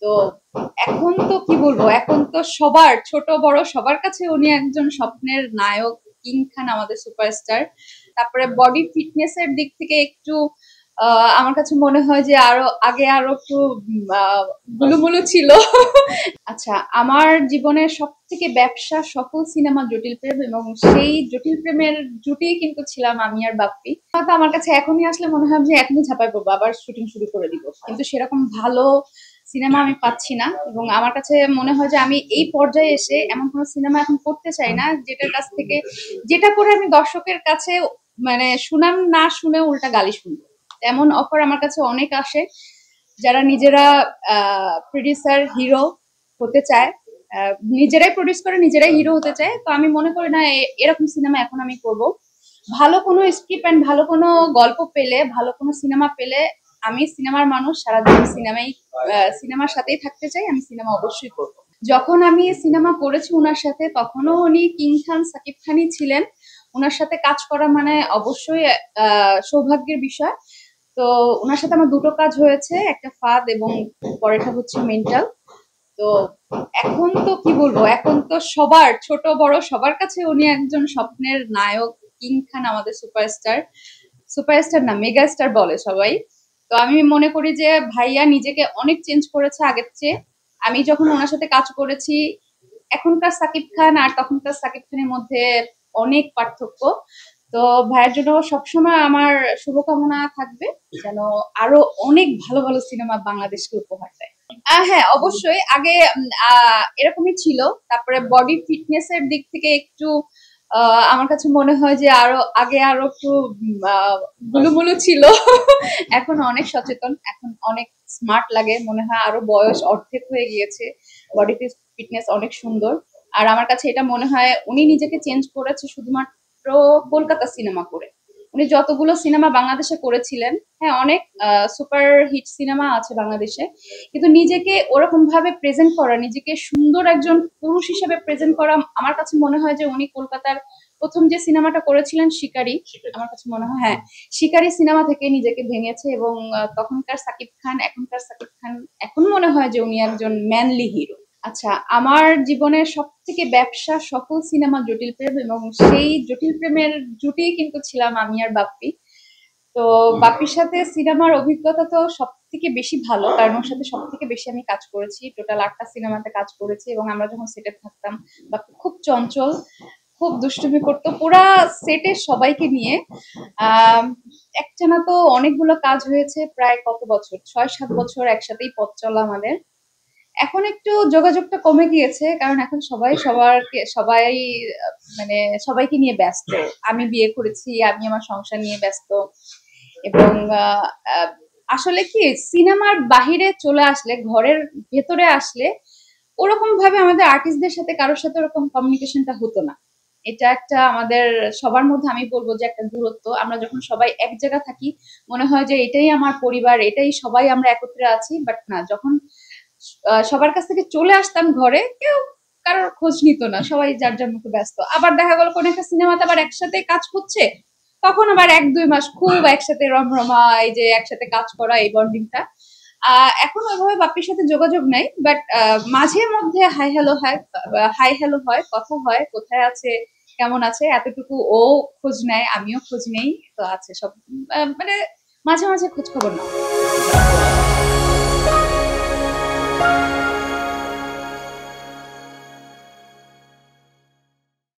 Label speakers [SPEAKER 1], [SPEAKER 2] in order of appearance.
[SPEAKER 1] তো এখন তো কি বলবো, এখন তো সবার ছোট বড় সবার কাছে উনি একজন স্বপ্নের নায়ক, কিং খান আমাদের সুপারস্টার। তারপরে বডি ফিটনেস এর দিক থেকে একটু আমার কাছে মনে হয় যে আরো আগে আরো একটু গুলুমুলু ছিল। আচ্ছা, আমার জীবনের সব থেকে ব্যবসা সফল সিনেমা জটিল প্রেম, এবং সেই জটিল প্রেমের জুটি কিন্তু ছিলাম আমি আর বাপ্পি। হয়তো আমার কাছে এখনই আসলে মনে হয় যে এখনই ঝাঁপাই পড়বো, আবার শুটিং শুরু করে দিব, কিন্তু সেরকম ভালো সিনেমা আমি পাচ্ছি না। এবং আমার কাছে মনে হয় যে আমি এই পর্যায়ে এসে এমন কোনো সিনেমা এখন করতে চাই না যেটার কাছ থেকে, যেটা করে আমি দর্শকের কাছে মানে সুনাম না শুনে উল্টা গালি শুনবো। এমন অফার আমার কাছে অনেক আসে, যারা নিজেরা প্রডিউসার হিরো হতে চায়, নিজেরাই প্রডিউস করে নিজেরাই হিরো হতে চায়। তো আমি মনে করি না এরকম সিনেমা এখন আমি করব। ভালো কোনো স্ক্রিপ্ট অ্যান্ড ভালো কোনো গল্প পেলে, ভালো কোনো সিনেমা পেলে, আমি সিনেমার মানুষ, সারাদিন সিনেমার সাথেই থাকতে চাই, আমি সিনেমা অবশ্যই করব। যখন আমি সিনেমা করেছি ওনার সাথে, তখনও উনি কিং খান সাকিব খানই ছিলেন। ওনার সাথে কাজ করা মানে অবশ্যই সৌভাগ্যের বিষয়। তো ওনার সাথে আমার দুটো কাজ হয়েছে, একটা ফাদ এবং পরেরটা হচ্ছে মেন্টাল। তো এখন তো কি বলবো, এখন তো সবার ছোট বড় সবার কাছে উনি একজন স্বপ্নের নায়ক, কিং খান আমাদের সুপারস্টার। সুপারস্টার না, মেগা স্টার বলে সবাই। তো আমি মনে করি যে ভাইয়া নিজেকে অনেক চেঞ্জ করেছে আগের চেয়ে। আমি যখন ওনার সাথে কাজ করেছি, এখনকার সাকিব খান আর তখনকার সাকিব খানের মধ্যে অনেক পার্থক্য। তো ভাইয়ের জন্য সবসময় আমার শুভকামনা থাকবে, যেন আরো অনেক ভালো ভালো সিনেমা বাংলাদেশকে উপহার দেয়। হ্যাঁ, অবশ্যই আগে এরকমই ছিল। তারপরে বডি ফিটনেস এর দিক থেকে একটু আমার কাছে মনে হয় যে আরো আগে আরো একটু গুলুমুলু ছিল। এখন অনেক সচেতন, এখন অনেক স্মার্ট লাগে, মনে হয় আরো বয়স অর্ধেক হয়ে গিয়েছে। বডি ফিটনেস অনেক সুন্দর। আর আমার কাছে এটা মনে হয় উনি নিজেকে চেঞ্জ করেছে শুধুমাত্র কলকাতা সিনেমা করে। উনি যতগুলো সিনেমা বাংলাদেশে করেছিলেন, হ্যাঁ অনেক সুপার হিট সিনেমা আছে বাংলাদেশে, কিন্তু নিজেকে ওরকম ভাবে প্রেজেন্ট করা, নিজেকে সুন্দর একজন পুরুষ হিসেবে প্রেজেন্ট করা, আমার কাছে মনে হয় যে উনি কলকাতার প্রথম যে সিনেমাটা করেছিলেন শিকারি, আমার কাছে মনে হয় হ্যাঁ শিকারি সিনেমা থেকে নিজেকে ভেঙেছে। এবং তখনকার সাকিব খান, এখনকার সাকিব খান, এখন মনে হয় যে উনি একজন ম্যানলি হিরো। আচ্ছা, আমার জীবনের সব থেকে ব্যবসা সফল সিনেমা জটিল প্রেম, এবং সেই জটিল প্রেমের জুটি কিন্তু ছিলাম আমি আর বাপ্পি। তো বাপির সাথে সিনেমার অভিজ্ঞতা তো সব থেকে বেশি ভালো, কারণ ওর সাথে সব থেকে বেশি আমি কাজ করেছি, টোটাল 8টা সিনেমাতে কাজ করেছি। এবং আমরা যখন সেটে থাকতাম, বাপি খুব চঞ্চল, খুব দুষ্টুমি করতো পুরা সেটের সবাইকে নিয়ে। আহ একটানা তো অনেকগুলো কাজ হয়েছে, প্রায় কত বছর, 6-7 বছর একসাথেই পথ চলা আমাদের। এখন একটু যোগাযোগটা কমে গিয়েছে, কারণ এখন সবাই মানে সবাইকে নিয়ে ব্যস্ত। আমি বিয়ে করেছি, আমি আমার সংসার নিয়ে ব্যস্ত। এবং আহ, আহ, আসলে কি, সিনেমার বাহিরে চলে আসলে, ঘরের ভেতরে আসলে ওরকম ভাবে আমাদের আর্টিস্টদের সাথে কারোর সাথে ওরকম কমিউনিকেশনটা হতো না। এটা একটা আমাদের সবার মধ্যে আমি বলবো যে একটা দূরত্ব। আমরা যখন সবাই এক জায়গা থাকি, মনে হয় যে এটাই আমার পরিবার, এটাই সবাই আমরা একত্রে আছি। বাট না, যখন সবার কাছ থেকে চলে আসতাম ঘরে, কেউ কারোর খোঁজ নিত না, সবাই যার যার মতো ব্যস্ত। আবার দেখা গেল কোন একটা সিনেমাতে আবার একসাথে কাজ হচ্ছে, তখন আবার 1-2 মাস খুব একসাথে রমরমা, এই যে একসাথে কাজ করা, এই বন্ডিংটা। এখন ওইভাবে বাপির সাথে যোগাযোগ নাই, বাট মাঝে মধ্যে হাই হ্যালো হয়, কথা হয়, কোথায় আছে, কেমন আছে, এতটুকু ও খোঁজ নেয়, আমিও খোঁজ নেই। তো আছে সব, মানে মাঝে মাঝে খোঁজ খবর নাও।